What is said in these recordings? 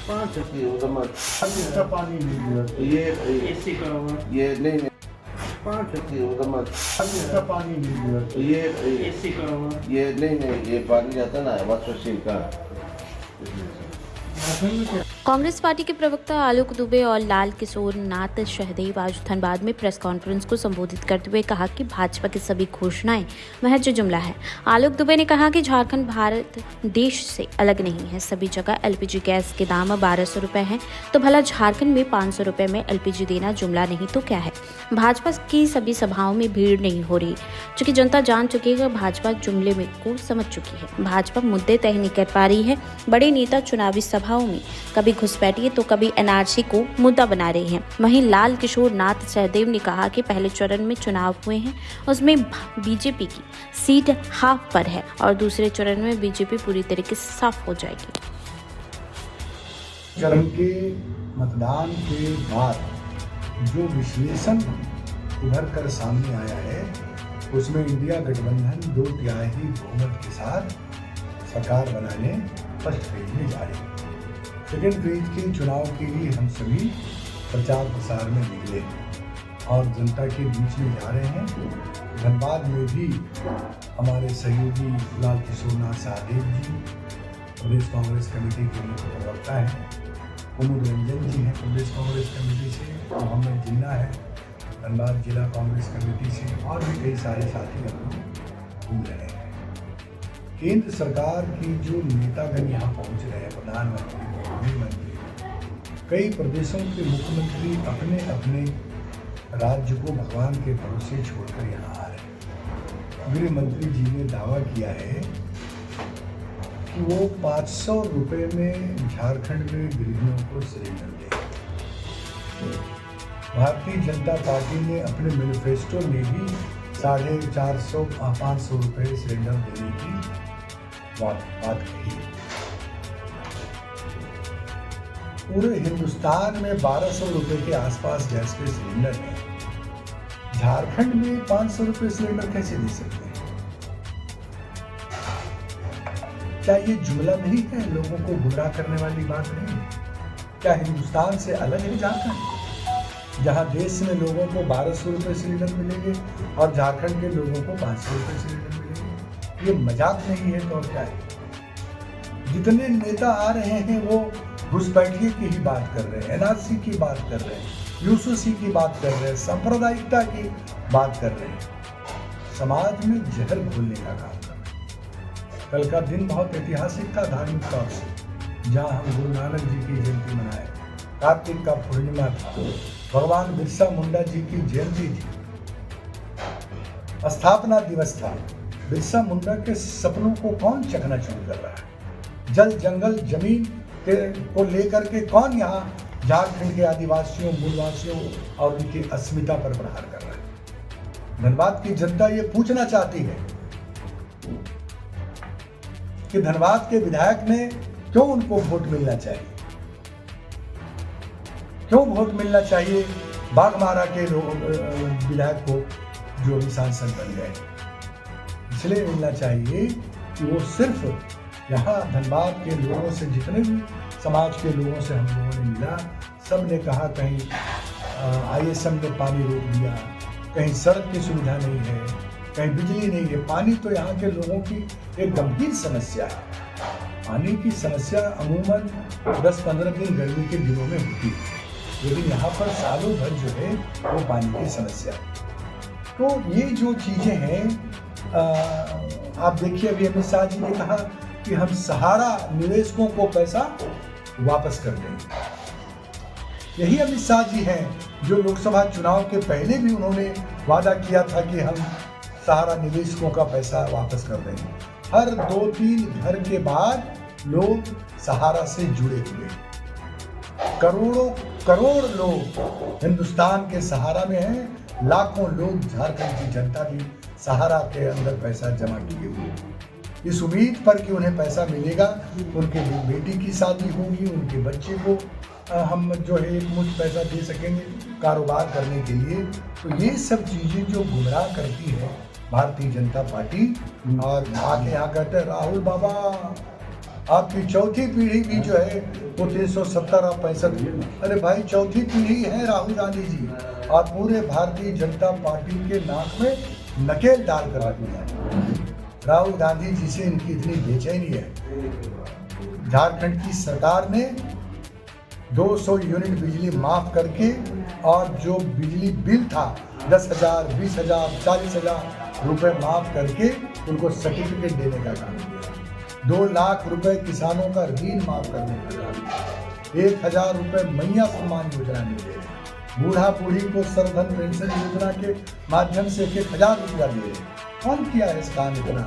5 की उधर इसका पानी नहीं ये एसी करा हुआ ये नहीं 5 की उधर इसका पानी नहीं ये एसी करा हुआ ये नहीं ये पानी जाता ना वाटर का। कांग्रेस पार्टी के प्रवक्ता आलोक दुबे और लाल किशोर नाथ शहदेव आज धनबाद में प्रेस कॉन्फ्रेंस को संबोधित करते हुए कहा कि भाजपा की सभी घोषणाएं महज जुमला है। आलोक दुबे ने कहा कि झारखंड भारत देश से अलग नहीं है। सभी जगह एलपीजी गैस के दाम 1200 रुपए हैं, तो भला झारखंड में 500 रुपए में एलपीजी देना जुमला नहीं तो क्या है। भाजपा की सभी सभाओं में भीड़ नहीं हो रही, चूंकि जनता जान चुकी है कि भाजपा जुमले में को समझ चुकी है। भाजपा मुद्दे तय नहीं कर पा रही है। बड़े नेता चुनावी सभाओं में कभी घुसपैठिए तो कभी एनआरसी को मुद्दा बना रहे हैं। वहीं लाल किशोर नाथ सहदेव ने कहा कि पहले चरण में चुनाव हुए हैं, उसमें बीजेपी की सीट हाफ पर है और दूसरे चरण में बीजेपी पूरी तरीके से साफ हो जाएगी। चरण के मतदान के बाद जो विश्लेषण उभर कर सामने आया है उसमें इंडिया गठबंधन 2/3 बहुमत के साथ सरकार बनाने फर्स्ट फेज में जा रही है। सेकेंड फेज के चुनाव के लिए हम सभी प्रचार प्रसार में निकले और जनता के बीच में जा रहे हैं। धनबाद में भी हमारे सहयोगी लाल किशोर नाथ सहदेव जी प्रदेश कांग्रेस कमेटी के मुख्य प्रवक्ता हैं, कुमुद रंजन जी हैं प्रदेश कांग्रेस कमेटी से, मोहम्मद जिन्ना है धनबाद जिला कांग्रेस कमेटी से, और भी कई सारे साथी हम लोग घूम रहे हैं। केंद्र सरकार की जो नेतागण यहाँ पहुँच रहे हैं, प्रधानमंत्री, गृहमंत्री, कई प्रदेशों के मुख्यमंत्री अपने अपने राज्य को भगवान के भरोसे छोड़कर यहाँ आ रहे हैं। गृह मंत्री जी ने दावा किया है कि वो 500 रुपये में झारखंड में गृहिणियों को सिलेंडर देंगे। भारतीय जनता पार्टी ने अपने मैनिफेस्टो में भी 450-500 रुपये सिलेंडर देने की बात कही। पूरे हिंदुस्तान में 1200 रुपये के आसपास गैस के सिलेंडर हैं। झारखंड में 500 रुपये सिलेंडर कैसे दे सकते हैं? क्या ये जुमला नहीं है, लोगों को गुमराह करने वाली बात नहीं? क्या हिंदुस्तान से अलग है झारखंड, जहां देश में लोगों को 1200 रुपये सिलेंडर मिलेंगे और झारखंड के लोगों को 500 रुपये सिलेंडर मिलेंगे? ये मजाक नहीं है तो और क्या है? जितने नेता आ रहे हैं वो घुसपैठिए की ही बात कर रहे हैं, एनआरसी की बात कर रहे हैं, यूसीसी की बात कर रहे हैं, सांप्रदायिकता की बात कर रहे हैं, समाज में जहर घोलने का काम कर रहे हैं। कल का दिन बहुत ऐतिहासिक था धार्मिक तौर से, जहां हम गुरु नानक जी की जयंती मनाए, कार्तिक का पूर्णिमा था, भगवान बिरसा मुंडा जी की जयंती थी, स्थापना दिवस था। बिरसा मुंडा के सपनों को कौन चकनाचूर कर रहा है? जल जंगल जमीन को लेकर के कौन यहाँ झारखंड के आदिवासियों, मूलवासियों और उनकी अस्मिता पर प्रहार कर रहा है? धनबाद की जनता ये पूछना चाहती है कि धनबाद के विधायक ने क्यों उनको वोट मिलना चाहिए, क्यों वोट मिलना चाहिए बाघमारा के विधायक को जो भी सांसद बन गए? इसलिए मिलना चाहिए कि वो सिर्फ यहाँ धनबाद के लोगों से, जितने भी समाज के लोगों से हम लोगों ने मिला, सब ने कहा कहीं आईएसएम ने पानी रोक दिया, कहीं सड़क की सुविधा नहीं है, कहीं बिजली नहीं है। पानी तो यहाँ के लोगों की एक गंभीर समस्या है। पानी की समस्या अमूमन 10-15 दिन गर्मी के दिनों में होती है, लेकिन यहाँ पर सालों भर जो है वो पानी की समस्या है। तो ये जो चीज़ें हैं, आप देखिए अभी अमित शाह जी ने कहा कि हम सहारा निवेशकों को पैसा वापस कर देंगे। यही अमित शाह जी हैं जो लोकसभा चुनाव के पहले भी उन्होंने वादा किया था कि हम सहारा निवेशकों का पैसा वापस कर देंगे। हर 2-3 घर के बाद लोग सहारा से जुड़े हुए, करोड़ लोग हिंदुस्तान के सहारा में हैं, लाखों लोग झारखंड की जनता भी सहारा के अंदर पैसा जमा किए हुए, इस उम्मीद पर कि उन्हें पैसा मिलेगा, उनके बेटी की शादी होगी, उनके बच्चे को हम जो है एक मुश्त पैसा दे सकेंगे कारोबार करने के लिए। तो ये सब चीज़ें जो गुमराह करती है भारतीय जनता पार्टी, और आके यहाँ कहते हैं राहुल बाबा आपकी चौथी पीढ़ी भी जो है वो 370 और 65। अरे भाई चौथी पीढ़ी है राहुल गांधी जी, और पूरे भारतीय जनता पार्टी के नाक में नकेल डाल कर रख दिया। राहुल गांधी जी से इनकी इतनी बेचैनी है। झारखंड की सरकार ने 200 यूनिट बिजली माफ करके और जो बिजली बिल था 10,000, 20,000, 40,000 रुपए माफ करके उनको सर्टिफिकेट देने का काम किया। 2 लाख रुपए किसानों का ऋण माफ करने का काम किया। 1,000 रुपए मैया सम्मान योजना में दे, बूढ़ा बूढ़ी को सर्वधन पेंशन योजना के माध्यम से 1,000 रुपया दे। कौन किया है इस काम इतना,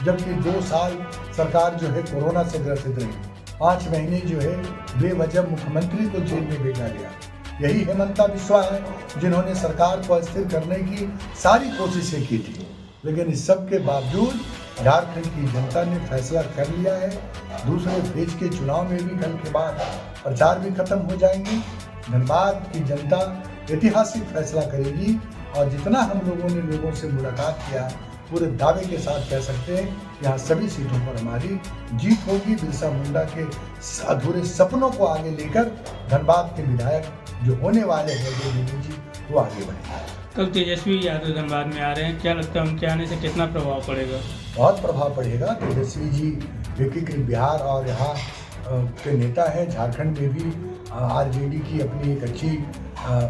जबकि 2 साल सरकार जो है कोरोना से ग्रसित रही। 5 महीने जो है बेवजह मुख्यमंत्री को जेल में भेजा गया। यही हेमंता बिस्वा है जिन्होंने सरकार को अस्थिर करने की सारी कोशिशें की थी, लेकिन इस सब के बावजूद झारखंड की जनता ने फैसला कर लिया है। दूसरे फेज के चुनाव में भी कल के बाद प्रचार भी खत्म हो जाएंगे। धनबाद की जनता ऐतिहासिक फैसला करेगी, और जितना हम लोगों ने लोगों से मुलाकात किया पूरे दावे के साथ कह सकते हैं कि यहाँ सभी सीटों पर हमारी जीत होगी। बिरसा मुंडा के अधूरे सपनों को आगे लेकर धनबाद के विधायक जो होने वाले हैं जी, वो आगे बढ़ेंगे। कल तेजस्वी यादव धनबाद में आ रहे हैं, क्या लगता है उनके आने से कितना प्रभाव पड़ेगा? बहुत प्रभाव पड़ेगा। तेजस्वी जी एकीकृत बिहार और यहाँ के नेता हैं। झारखंड में भी आरजेडी की अपनी एक अच्छी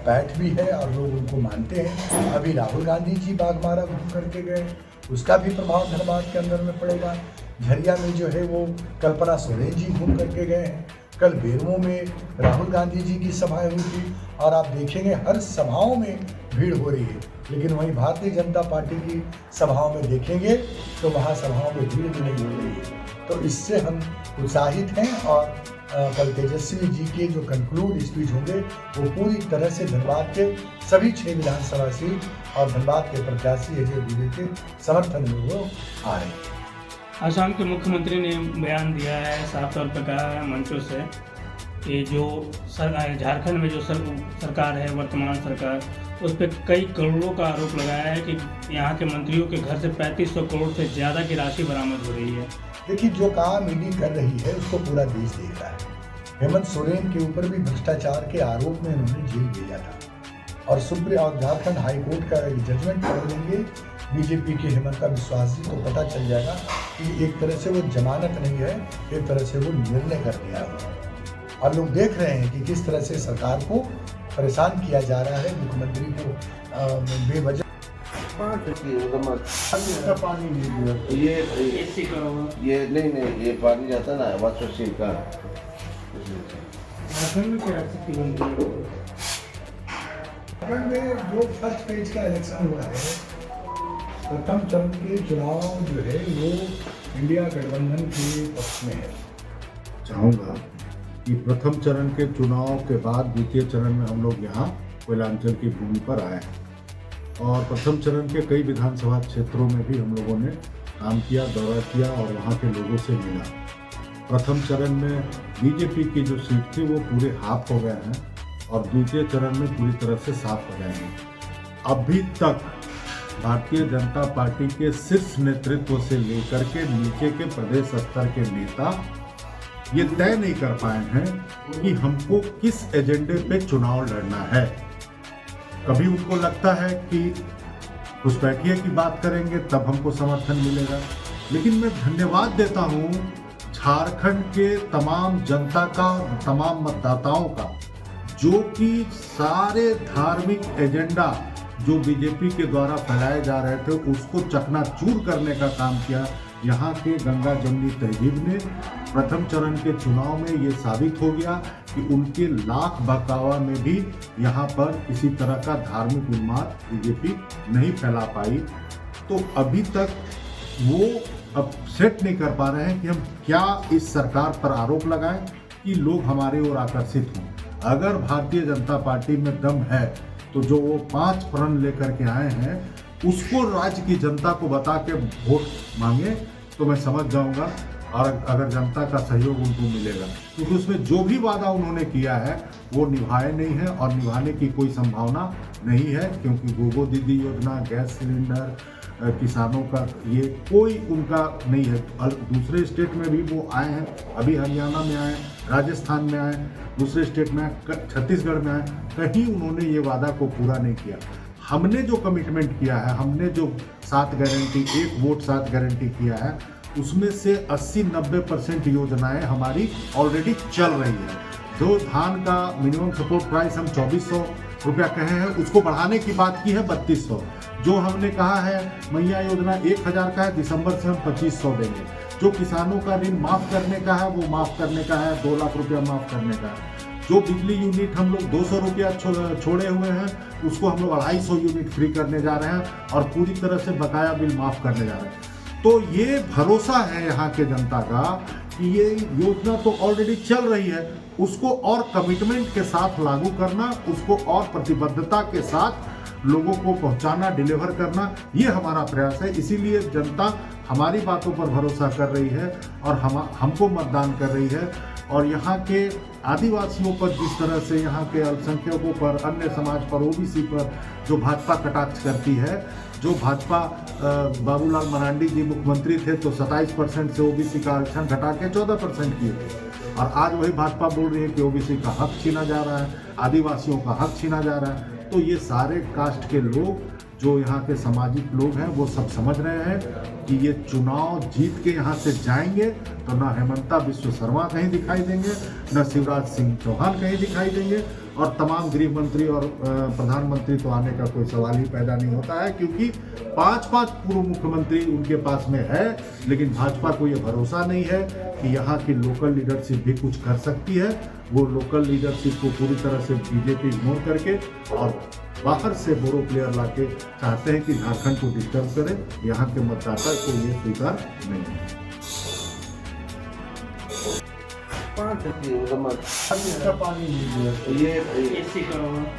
पैठ भी है और लोग उनको मानते हैं। अभी राहुल गांधी जी बागमारा घूम करके गए, उसका भी प्रभाव धनबाद के अंदर में पड़ेगा। झरिया में जो है वो कल्पना सोरेन जी घूम करके गए हैं। कल बेरमो में राहुल गांधी जी की सभाएं हुई थी, और आप देखेंगे हर सभाओं में भीड़ हो रही है। लेकिन वहीं भारतीय जनता पार्टी की सभाओं में देखेंगे तो वहाँ सभाओं में भीड़ भी नहीं हो रही है। तो इससे हम उत्साहित हैं, और कल तेजस्वी जी के जो कंक्लूड स्पीच होंगे वो पूरी तरह से धनबाद के सभी 6 विधानसभा सीट और धनबाद के प्रत्याशी अजय दुबे के समर्थन में वो आ रहे हैं। असम के मुख्यमंत्री ने बयान दिया है, साफ तौर पर कहा है मंचों से कि जो झारखंड में जो सरकार है, वर्तमान सरकार, उस पर कई करोड़ों का आरोप लगाया है कि यहाँ के मंत्रियों के घर से 3500 करोड़ से ज़्यादा की राशि बरामद हो रही है। देखिए, जो काम ईडी कर रही है उसको पूरा देश देख रहा है। हेमंत सोरेन के ऊपर भी भ्रष्टाचार के आरोप में उन्होंने जेल भेजा था, और सुप्रीम और झारखंड हाई कोर्ट का एक जजमेंट पढ़ लेंगे बीजेपी के हेमंता बिस्वा जी तो पता चल जाएगा कि एक तरह से वो जमानत नहीं है, एक तरह से वो निर्णय कर दिया है। और लोग देख रहे हैं कि किस तरह से सरकार को परेशान किया जा रहा है, मुख्यमंत्री को बेवजह पानी ये नहीं ये पानी जाता ना वाशुशी का। झारखंड में क्या स्थिति बन रही है? झारखंड में जो फर्स्ट फेज का इलेक्शन हुआ है, प्रथम चरण के चुनाव जो है वो इंडिया गठबंधन के पक्ष में है। चाहूँगा कि प्रथम चरण के चुनाव के बाद द्वितीय चरण में हम लोग यहाँ कोयलांचल की भूमि पर आए हैं, और प्रथम चरण के कई विधानसभा क्षेत्रों में भी हम लोगों ने काम किया, दौरा किया और वहाँ के लोगों से मिला। प्रथम चरण में बीजेपी की जो सीट थी वो पूरे हाफ हो गए हैं, और द्वितीय चरण में पूरी तरह से साफ हो गए हैं। अभी तक भारतीय जनता पार्टी के शीर्ष नेतृत्व से लेकर के नीचे के प्रदेश स्तर के नेता ये तय नहीं कर पाए हैं कि हमको किस एजेंडे पे चुनाव लड़ना है। कभी उनको लगता है कि घुसपैठिए की बात करेंगे तब हमको समर्थन मिलेगा, लेकिन मैं धन्यवाद देता हूँ झारखंड के तमाम जनता का, तमाम मतदाताओं का, जो कि सारे धार्मिक एजेंडा जो बीजेपी के द्वारा फैलाए जा रहे थे उसको चकनाचूर करने का काम किया। यहाँ के गंगा जमुनी तहजीब ने प्रथम चरण के चुनाव में ये साबित हो गया कि उनके लाख बहकावा में भी यहाँ पर किसी तरह का धार्मिक उन्माद बीजेपी नहीं फैला पाई। तो अभी तक वो अब सेट नहीं कर पा रहे हैं कि हम क्या इस सरकार पर आरोप लगाएं कि लोग हमारे ओर आकर्षित हों। अगर भारतीय जनता पार्टी में दम है तो जो वो 5 प्रण लेकर के आए हैं उसको राज्य की जनता को बता के वोट मांगे तो मैं समझ जाऊंगा, और अगर जनता का सहयोग उनको मिलेगा, क्योंकि उसमें जो भी वादा उन्होंने किया है वो निभाए नहीं है और निभाने की कोई संभावना नहीं है, क्योंकि गोगो दीदी योजना, गैस सिलेंडर, किसानों का ये कोई उनका नहीं है। दूसरे स्टेट में भी वो आए हैं, अभी हरियाणा में आए, राजस्थान में आए, दूसरे स्टेट में आए, छत्तीसगढ़ में आए, कहीं उन्होंने ये वादा को पूरा नहीं किया। हमने जो कमिटमेंट किया है, हमने जो 7 गारंटी 1 वोट 7 गारंटी किया है, उसमें से 80-90% योजनाएं हमारी ऑलरेडी चल रही है। जो धान का मिनिमम सपोर्ट प्राइस हम 2400 रुपया कहे हैं, उसको बढ़ाने की बात की है 3200। जो हमने कहा है मैया योजना 1000 का है, दिसंबर से हम 2500 देंगे। जो किसानों का ऋण माफ़ करने का है वो माफ़ करने का है, 2 लाख रुपया माफ़ करने का है। जो बिजली यूनिट हम लोग 200 रुपया छोड़े हुए हैं, उसको हम लोग 250 यूनिट फ्री करने जा रहे हैं और पूरी तरह से बकाया बिल माफ़ करने जा रहे हैं। तो ये भरोसा है यहाँ के जनता का कि ये योजना तो ऑलरेडी चल रही है, उसको और कमिटमेंट के साथ लागू करना, उसको और प्रतिबद्धता के साथ लोगों को पहुंचाना, डिलीवर करना, ये हमारा प्रयास है। इसीलिए जनता हमारी बातों पर भरोसा कर रही है और हमको मतदान कर रही है। और यहाँ के आदिवासियों पर जिस तरह से यहाँ के अल्पसंख्यकों पर, अन्य समाज पर, ओबीसी पर जो भाजपा कटाक्ष करती है, जो भाजपा बाबूलाल मरांडी जी मुख्यमंत्री थे तो 27% से ओबीसी का आरक्षण घटा के 14% किए थे, और आज वही भाजपा बोल रही है कि ओबीसी का हक छीना जा रहा है, आदिवासियों का हक छीना जा रहा है। तो ये सारे कास्ट के लोग, जो यहाँ के सामाजिक लोग हैं, वो सब समझ रहे हैं कि ये चुनाव जीत के यहाँ से जाएंगे तो ना हेमंता बिश्व शर्मा कहीं दिखाई देंगे, न शिवराज सिंह चौहान कहीं दिखाई देंगे, और तमाम गृह मंत्री और प्रधानमंत्री तो आने का कोई सवाल ही पैदा नहीं होता है, क्योंकि 5 पूर्व मुख्यमंत्री उनके पास में है। लेकिन भाजपा को ये भरोसा नहीं है कि यहाँ की लोकल लीडरशिप भी कुछ कर सकती है। वो लोकल लीडरशिप को पूरी तरह से बीजेपी इग्नोर करके और बाहर से बोरो प्लेयर लाके चाहते हैं कि झारखंड को डिस्टर्ब करें। यहाँ के मतदाता को ये स्वीकार नहीं है।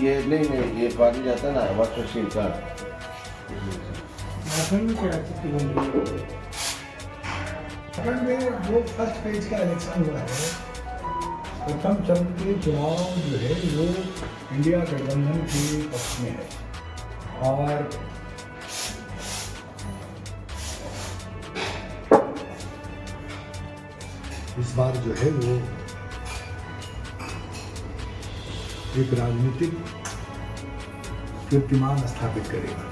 ये नहीं, ये पानी जाता ना वाशुशील का। झारखंड में जो फर्स्ट फेज का इलेक्शन हुआ है, प्रथम चरण के चुनाव जो है वो इंडिया गठबंधन के पक्ष में है। और इस बार जो है वो एक राजनीतिक कीर्तिमान स्थापित करेगा।